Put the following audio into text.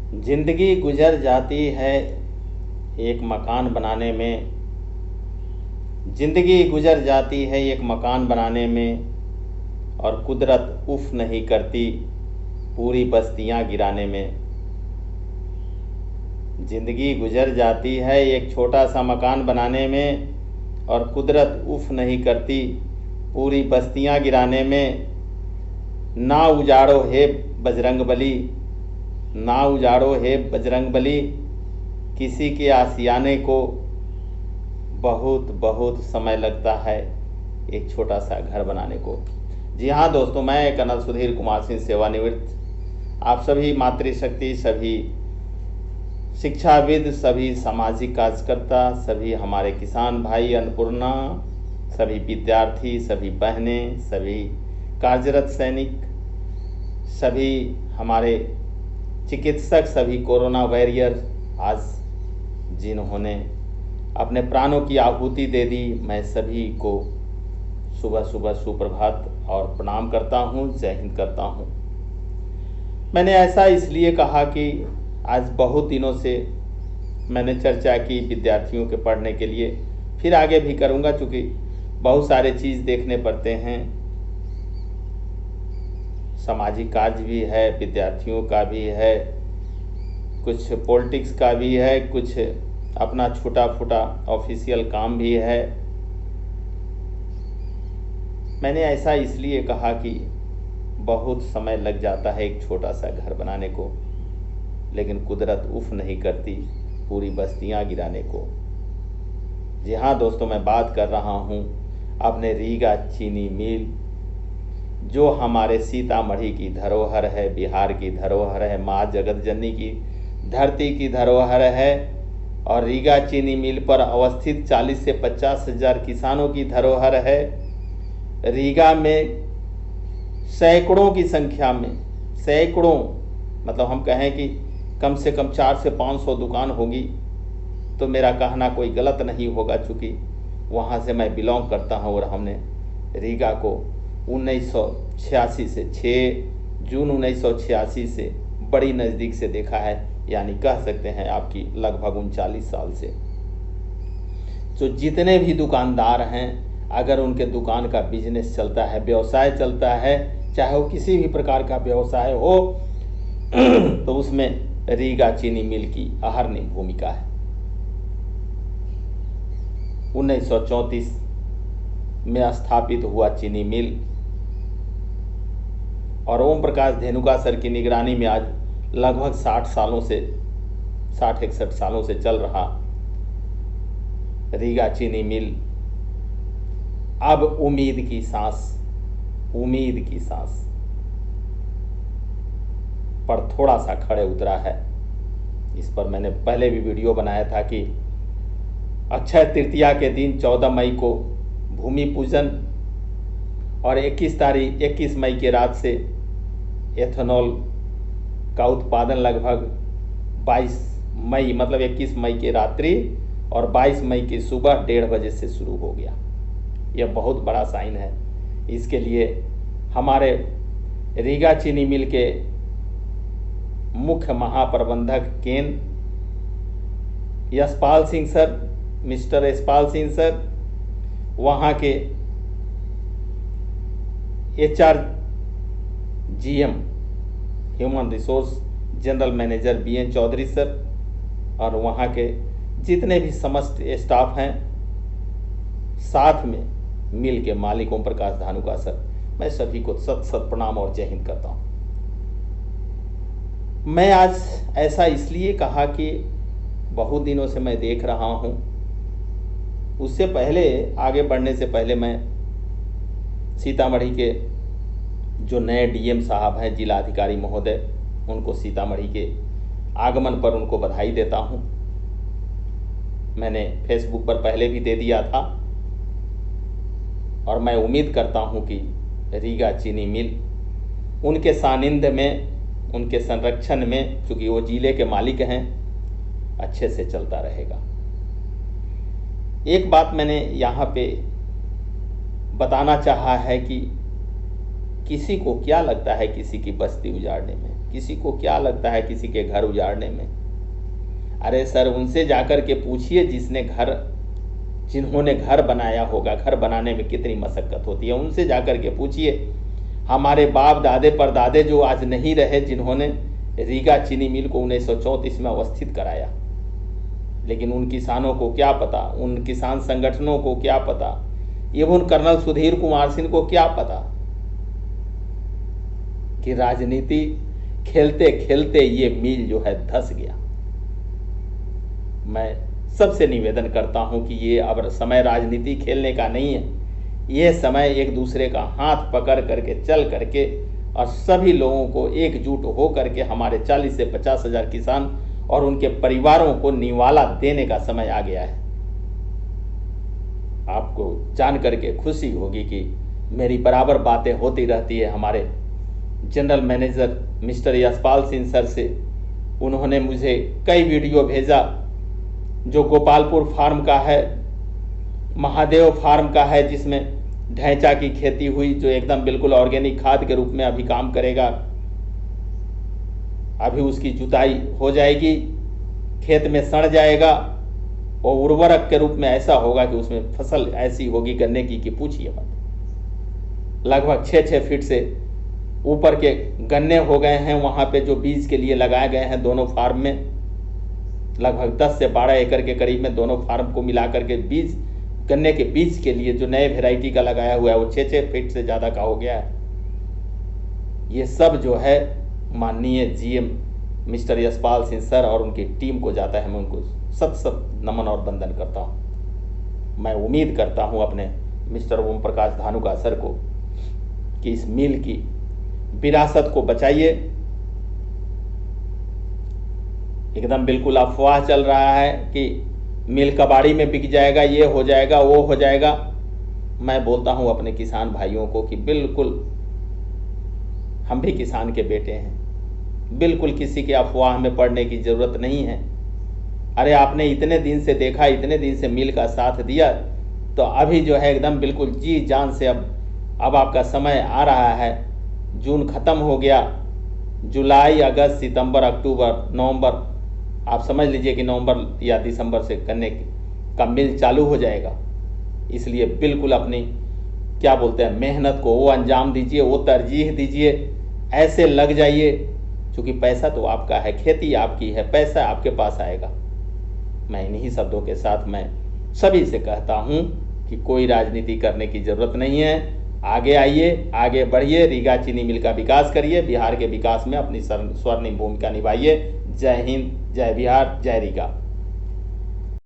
जिंदगी गुजर जाती है एक मकान बनाने में। जिंदगी गुजर जाती है एक मकान बनाने में, और कुदरत उफ नहीं करती पूरी बस्तियां गिराने में। जिंदगी गुजर जाती है एक छोटा सा मकान बनाने में, और कुदरत उफ नहीं करती पूरी बस्तियां गिराने में। ना उजाड़ो हे बजरंगबली, ना उजाड़ो हे बजरंगबली, किसी के आशियाने को बहुत बहुत समय लगता है एक छोटा सा घर बनाने को। जी हाँ दोस्तों, मैं कर्नल सुधीर कुमार सिंह, सेवानिवृत्त, आप सभी मातृशक्ति, सभी शिक्षाविद, सभी सामाजिक कार्यकर्ता, सभी हमारे किसान भाई, अन्नपूर्णा, सभी विद्यार्थी, सभी बहनें, सभी कार्यरत सैनिक, सभी हमारे चिकित्सक, सभी कोरोना वॉरियर, आज जिन्होंने अपने प्राणों की आहुति दे दी, मैं सभी को सुबह सुबह सुप्रभात और प्रणाम करता हूँ, जय हिंद करता हूँ। मैंने ऐसा इसलिए कहा कि आज बहुत दिनों से मैंने चर्चा की विद्यार्थियों के पढ़ने के लिए, फिर आगे भी करूँगा, चूँकि बहुत सारे चीज़ देखने पड़ते हैं। सामाजिक कार्य भी है, विद्यार्थियों का भी है, कुछ पॉलिटिक्स का भी है, कुछ अपना छोटा फुटा ऑफिशियल काम भी है। मैंने ऐसा इसलिए कहा कि बहुत समय लग जाता है एक छोटा सा घर बनाने को, लेकिन कुदरत उफ नहीं करती पूरी बस्तियां गिराने को। जी हाँ दोस्तों, मैं बात कर रहा हूँ अपने रीगा चीनी मिल, जो हमारे सीतामढ़ी की धरोहर है, बिहार की धरोहर है, माँ जगत जननी की धरती की धरोहर है, और रीगा चीनी मिल पर अवस्थित 40 से 50 हज़ार किसानों की धरोहर है। रीगा में सैकड़ों की संख्या में, सैकड़ों मतलब हम कहें कि कम से कम 400 से 500 दुकान होगी, तो मेरा कहना कोई गलत नहीं होगा, चूँकि वहाँ से मैं बिलोंग करता हूँ। और हमने रीगा को 1986 से 6 जून 1986 से बड़ी नज़दीक से देखा है, यानी कह सकते हैं आपकी लगभग 39 साल से। तो जितने भी दुकानदार हैं, अगर उनके दुकान का बिजनेस चलता है, व्यवसाय चलता है, चाहे वो किसी भी प्रकार का व्यवसाय हो, तो उसमें रीगा चीनी मिल की अहर्निश भूमिका है। 1934 में स्थापित हुआ चीनी मिल, और ओम प्रकाश धेनुका सर की निगरानी में आज लगभग 60-61 सालों से चल रहा रीगा चीनी मिल अब उम्मीद की सांस पर थोड़ा सा खड़े उतरा है। इस पर मैंने पहले भी वीडियो बनाया था कि अक्षय तृतीया के दिन 14 मई को भूमि पूजन, और 21 मई की रात से एथेनॉल का उत्पादन लगभग 22 मई मतलब 21 मई की रात्रि और 22 मई की सुबह 1:30 बजे से शुरू हो गया। यह बहुत बड़ा साइन है। इसके लिए हमारे रीगा चीनी मिल के मुख्य महाप्रबंधक केन Yashpal Singh sir, mister Yashpal Singh sir, वहाँ के HR GM human resource general manager BN Chaudhary sir, और वहाँ के जितने भी समस्त स्टाफ हैं, साथ में मिल के मालिक ओम प्रकाश धानुका सर, मैं सभी को सत प्रणाम और जय हिंद करता हूँ। मैं आज ऐसा इसलिए कहा कि बहुत दिनों से मैं देख रहा हूँ, उससे पहले आगे बढ़ने से पहले मैं सीतामढ़ी के जो नए DM साहब हैं, जिला अधिकारी महोदय, उनको सीतामढ़ी के आगमन पर उनको बधाई देता हूँ। मैंने फेसबुक पर पहले भी दे दिया था, और मैं उम्मीद करता हूँ कि रीगा चीनी मिल उनके सानिध्य में, उनके संरक्षण में, चूँकि वो जिले के मालिक हैं, अच्छे से चलता रहेगा। एक बात मैंने यहाँ पे बताना चाहा है कि किसी को क्या लगता है किसी की बस्ती उजाड़ने में। किसी को क्या लगता है किसी के घर उजाड़ने में? अरे सर, उनसे जाकर के पूछिए जिन्होंने घर बनाया होगा, घर बनाने में कितनी मशक्कत होती है, उनसे जाकर के पूछिए। हमारे बाप दादे परदादे जो आज नहीं रहे, जिन्होंने रीगा चीनी मिल को 1934 में अवस्थित कराया, लेकिन उन किसानों को क्या पता, उन किसान संगठनों को क्या पता, एवं कर्नल सुधीर कुमार सिंह को क्या पता कि राजनीति खेलते खेलते ये मील जो है धंस गया। मैं सबसे निवेदन करता हूं कि ये अब समय राजनीति खेलने का नहीं है, ये समय एक दूसरे का हाथ पकड़ करके चल करके और सभी लोगों को एकजुट हो करके हमारे 40 से 50 हजार किसान और उनके परिवारों को निवाला देने का समय आ गया है। आपको जान करके खुशी होगी कि मेरी बराबर बातें होती रहती है हमारे general manager mister Yashpal Singh sir से। उन्होंने मुझे कई वीडियो भेजा जो गोपालपुर फार्म का है, महादेव फार्म का है, जिसमें ढैंचा की खेती हुई, जो एकदम बिल्कुल ऑर्गेनिक खाद के रूप में अभी काम करेगा। अभी उसकी जुताई हो जाएगी, खेत में सड़ जाएगा और उर्वरक के रूप में ऐसा होगा कि उसमें फसल ऐसी होगी गन्ने की कि पूछिए मत। लगभग 6-6 फीट से ऊपर के गन्ने हो गए हैं वहाँ पे, जो बीज के लिए लगाए गए हैं दोनों फार्म में। लगभग 10 से 12 एकड़ के करीब में दोनों फार्म को मिलाकर के बीज, गन्ने के बीज के लिए जो नए वेराइटी का लगाया हुआ है वो 6-6 फीट से ज़्यादा का हो गया है। ये सब जो है माननीय GM mister Yashpal Singh sir और उनकी टीम को जाता है। मैं उनको सत नमन और वंदन करता हूँ। मैं उम्मीद करता हूँ अपने मिस्टर ओम प्रकाश धानुका सर को कि इस मिल की विरासत को बचाइए। एकदम बिल्कुल अफवाह चल रहा है कि मिल कबाड़ी में बिक जाएगा, ये हो जाएगा, वो हो जाएगा। मैं बोलता हूँ अपने किसान भाइयों को कि बिल्कुल हम भी किसान के बेटे हैं, बिल्कुल किसी के अफवाह में पड़ने की ज़रूरत नहीं है। अरे आपने इतने दिन से देखा, इतने दिन से मिल का साथ दिया, तो अभी जो है एकदम बिल्कुल जी जान से अब आपका समय आ रहा है। जून ख़त्म हो गया, जुलाई, अगस्त, सितंबर, अक्टूबर, नवंबर, आप समझ लीजिए कि नवंबर या दिसंबर से गन्ने का मिल चालू हो जाएगा। इसलिए बिल्कुल अपनी क्या बोलते हैं मेहनत को वो अंजाम दीजिए, वो तरजीह दीजिए, ऐसे लग जाइए, क्योंकि पैसा तो आपका है, खेती आपकी है, पैसा आपके पास आएगा। मैं इन्हीं शब्दों के साथ मैं सभी से कहता हूँ कि कोई राजनीति करने की ज़रूरत नहीं है। आगे आइए, आगे बढ़िए, रीगा चीनी मिल का विकास करिए, बिहार के विकास में अपनी स्वर्णिम भूमिका निभाइए। जय हिंद, जय बिहार, जय रीगा।